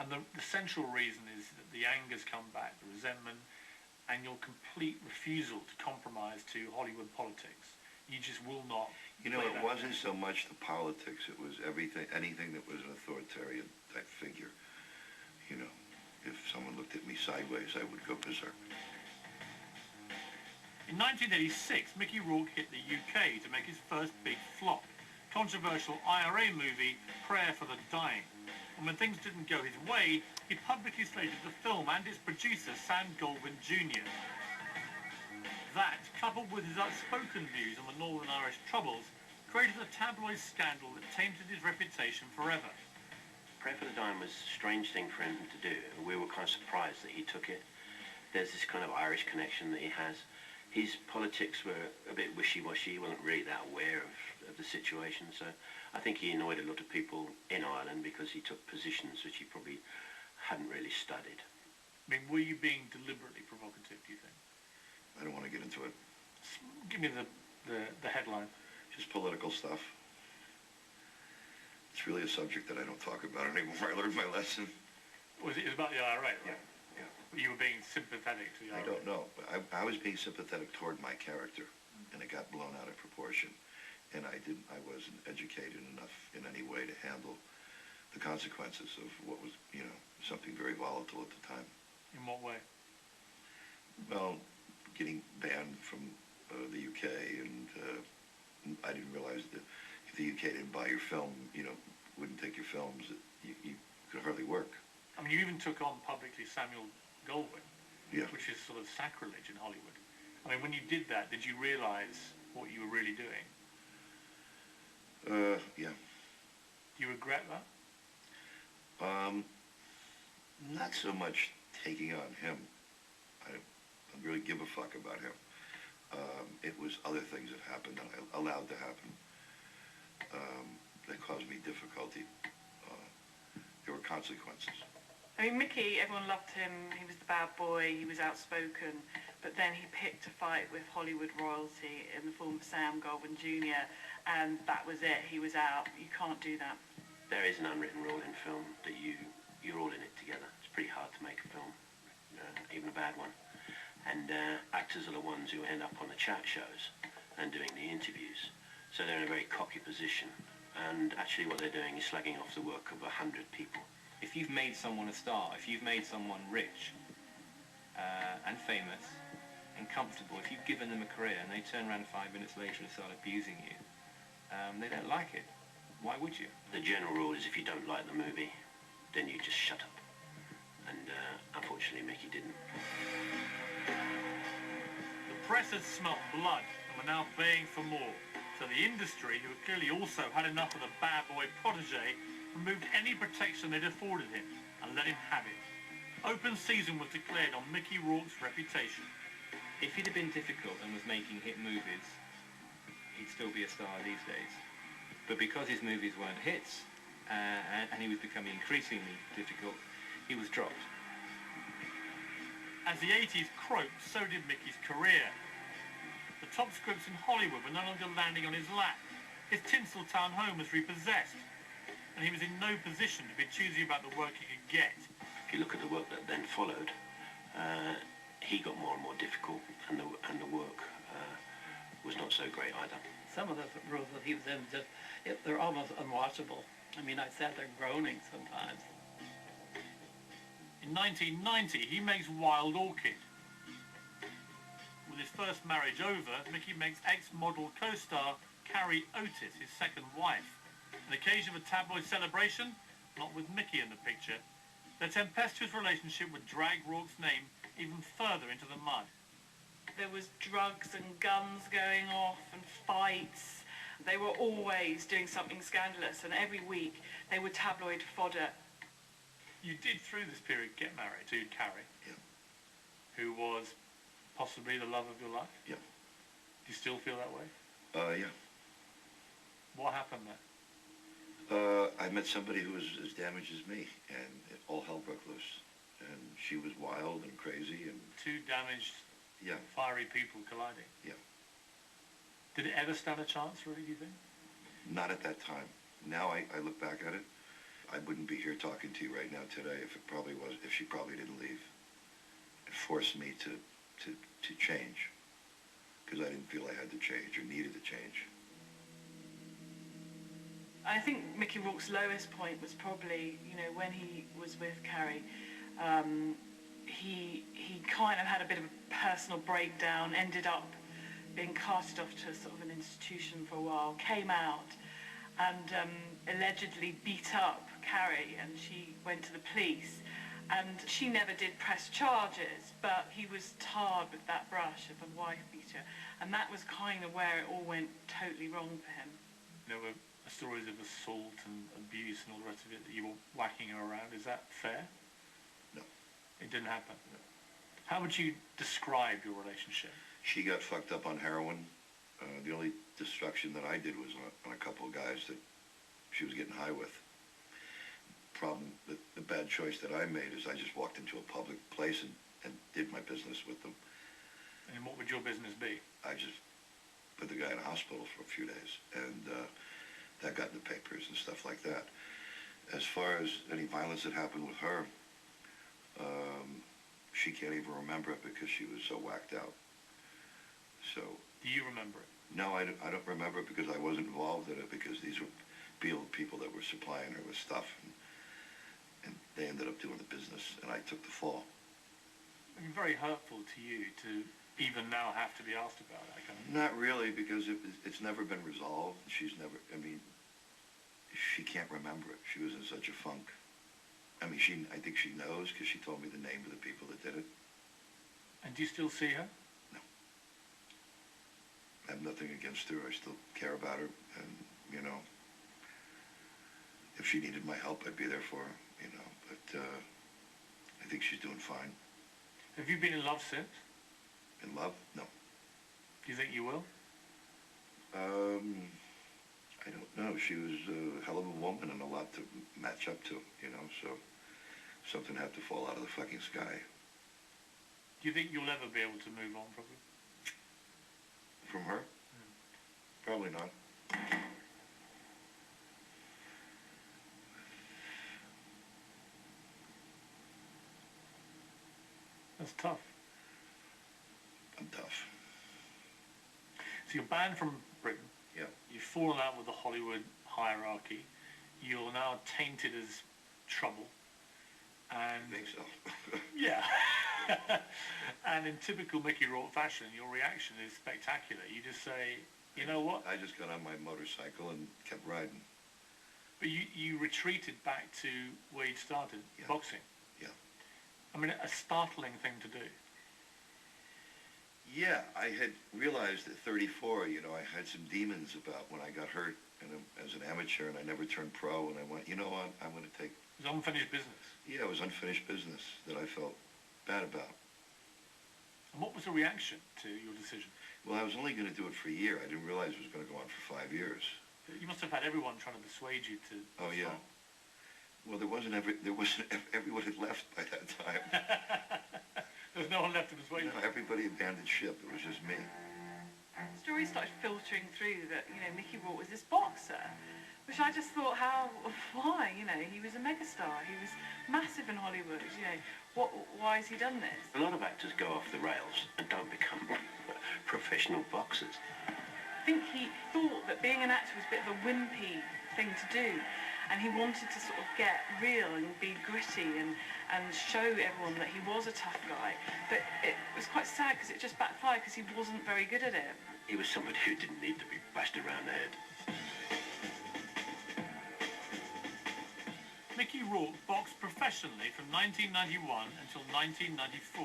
And the central reason is that the anger's come back, the resentment, and your complete refusal to compromise to Hollywood politics. You just will not. You know, it wasn't so much the politics, it was anything that was an authoritarian type figure. You know, if someone looked at me sideways, I would go berserk. In 1986, Mickey Rourke hit the UK to make his first big flop, controversial IRA movie, Prayer for the Dying. And when things didn't go his way, he publicly slated the film and its producer, Sam Goldwyn Jr. That, coupled with his outspoken views on the Northern Irish Troubles, created a tabloid scandal that tainted his reputation forever. Prayer for the Dying was a strange thing for him to do. We were kind of surprised that he took it. There's this kind of Irish connection that he has. His politics were a bit wishy-washy. He wasn't really that aware of the situation, so I think he annoyed a lot of people in Ireland because he took positions which he probably hadn't really studied. I mean, were you being deliberately provocative, do you think? I don't want to get into it. Give me the headline. Just political stuff. It's really a subject that I don't talk about anymore. I learned my lesson. Was it about the IRA, right? Yeah. But you were being sympathetic to the IRA? I don't know, but I was being sympathetic toward my character, and it got blown out of proportion. And I wasn't educated enough in any way to handle the consequences of what was, you know, something very volatile at the time. In what way? Well, getting banned from the UK, and I didn't realize that if the UK didn't buy your film, you know, wouldn't take your films, that you could hardly work. I mean, you even took on publicly Samuel Goldwyn, yeah, which is sort of sacrilege in Hollywood. I mean, when you did that, did you realize what you were really doing? Yeah. Do you regret that? Not so much taking on him. I don't really give a fuck about him. It was other things that happened that I allowed to happen that caused me difficulty. There were consequences. I mean, Mickey, everyone loved him. He was the bad boy. He was outspoken. But then he picked a fight with Hollywood royalty in the form of Sam Goldwyn Jr. And that was it. He was out. You can't do that. There is an unwritten rule in film that you're all in it together. It's pretty hard to make a film, even a bad one. And actors are the ones who end up on the chat shows and doing the interviews. So they're in a very cocky position. And actually what they're doing is slagging off the work of 100 people. If you've made someone a star, if you've made someone rich and famous and comfortable, if you've given them a career and they turn around 5 minutes later and start abusing you, they don't like it. Why would you? The general rule is if you don't like the movie, then you just shut up. And unfortunately, Mickey didn't. The press had smelt blood and were now baying for more. So the industry, who had clearly also had enough of the bad boy protege, removed any protection they'd afforded him and let him have it. Open season was declared on Mickey Rourke's reputation. If he'd have been difficult and was making hit movies, he'd still be a star these days. But because his movies weren't hits, and he was becoming increasingly difficult, he was dropped. As the 80s croaked, so did Mickey's career. The top scripts in Hollywood were no longer landing on his lap. His Tinseltown home was repossessed, and he was in no position to be choosy about the work he could get. If you look at the work that then followed, he got more and more difficult, and the work was not so great either. Some of the roles that he was in, they're almost unwatchable. I mean, I sat there groaning sometimes. In 1990, he makes Wild Orchid. With his first marriage over, Mickey makes ex-model co-star Carrie Otis his second wife. An occasion of a tabloid celebration, not with Mickey in the picture. Their tempestuous relationship would drag Rourke's name even further into the mud. There was drugs and guns going off and fights. They were always doing something scandalous, and every week they were tabloid fodder. You did, through this period, get married to Carrie, Yeah. who was possibly the love of your life? Yeah. Do you still feel that way? Yeah. What happened there? I met somebody who was as damaged as me, and all hell broke loose. And she was wild and crazy, and... Two damaged, yeah, fiery people colliding. Yeah. Did it ever stand a chance, really, do you think? Not at that time. Now I look back at it, I wouldn't be here talking to you right now today if she probably didn't leave. It forced me to change, because I didn't feel I had to change or needed to change. I think Mickey Rourke's lowest point was probably, you know, when he was with Carrie. He kind of had a bit of a personal breakdown, ended up being carted off to sort of an institution for a while, came out and allegedly beat up Carrie, and she went to the police, and she never did press charges, but he was tarred with that brush of a wife beater, and that was kind of where it all went totally wrong for him. There were stories of assault and abuse and all the rest of it that you were whacking her around. Is that fair? No. It didn't happen? No. How would you describe your relationship? She got fucked up on heroin. The only destruction that I did was on a couple of guys that she was getting high with. Problem, the bad choice that I made is I just walked into a public place and did my business with them. And what would your business be? I just put the guy in a hospital for a few days, and that got in the papers and stuff like that. As far as any violence that happened with her, she can't even remember it because she was so whacked out. So. Do you remember it? No, I don't remember it because I wasn't involved in it, because these were people that were supplying her with stuff, and they ended up doing the business, and I took the fall. I mean, very hurtful to you to even now have to be asked about that kind of thing. Not really, because it's never been resolved. She's never, I mean, she can't remember it. She was in such a funk. I mean, I think she knows because she told me the name of the people that did it. And do you still see her? No. I have nothing against her. I still care about her, and, you know, if she needed my help, I'd be there for her, you know, but I think she's doing fine. Have you been in love since? In love? No. Do you think you will? I don't know. She was a hell of a woman and a lot to match up to, you know, so something had to fall out of the fucking sky. Do you think you'll ever be able to move on from her? From her? Probably not. That's tough. I'm tough. So you're banned from Britain. Yeah. You've fallen out with the Hollywood hierarchy. You're now tainted as trouble. And I think so. yeah. And in typical Mickey Rourke fashion, your reaction is spectacular. You just say, you know what? I just got on my motorcycle and kept riding. But you retreated back to where you'd started, Yeah. boxing. Yeah. I mean, a startling thing to do. Yeah, I had realized at 34, you know, I had some demons about when I got hurt as an amateur, and I never turned pro, and I went, you know what, I'm going to take... It was unfinished business. Yeah, it was unfinished business that I felt bad about. And what was the reaction to your decision? Well, I was only going to do it for a year. I didn't realize it was going to go on for 5 years. You must have had everyone trying to persuade you to... Oh, yeah. stop. Well, everyone had left by that time. There's no one left to persuade you. No, everybody abandoned ship. It was just me. Stories started filtering through that, you know, Mickey Rourke was this boxer, which I just thought, why? You know, he was a megastar. He was massive in Hollywood. You know, why has he done this? A lot of actors go off the rails and don't become professional boxers. I think he thought that being an actor was a bit of a wimpy thing to do, and he wanted to sort of get real and be gritty and show everyone that he was a tough guy. But it was quite sad because it just backfired because he wasn't very good at it. He was somebody who didn't need to be bashed around the head. Mickey Rourke boxed professionally from 1991 until 1994.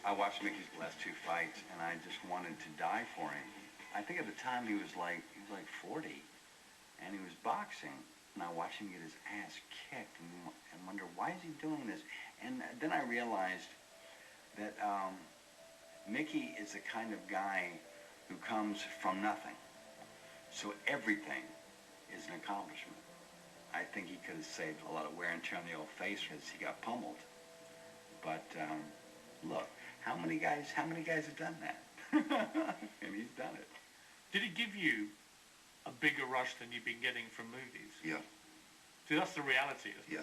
I watched Mickey's last two fights, and I just wanted to die for him. I think at the time he was like 40, and he was boxing, and I watched him get his ass kicked and wonder, why is he doing this? And then I realized that Mickey is the kind of guy who comes from nothing. So everything is an accomplishment. I think he could have saved a lot of wear and tear on the old face as he got pummeled. But look, how many guys have done that? And he's done it. Did it give you a bigger rush than you've been getting from movies? Yeah. See, that's the reality, isn't it?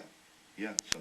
Yeah, yeah. So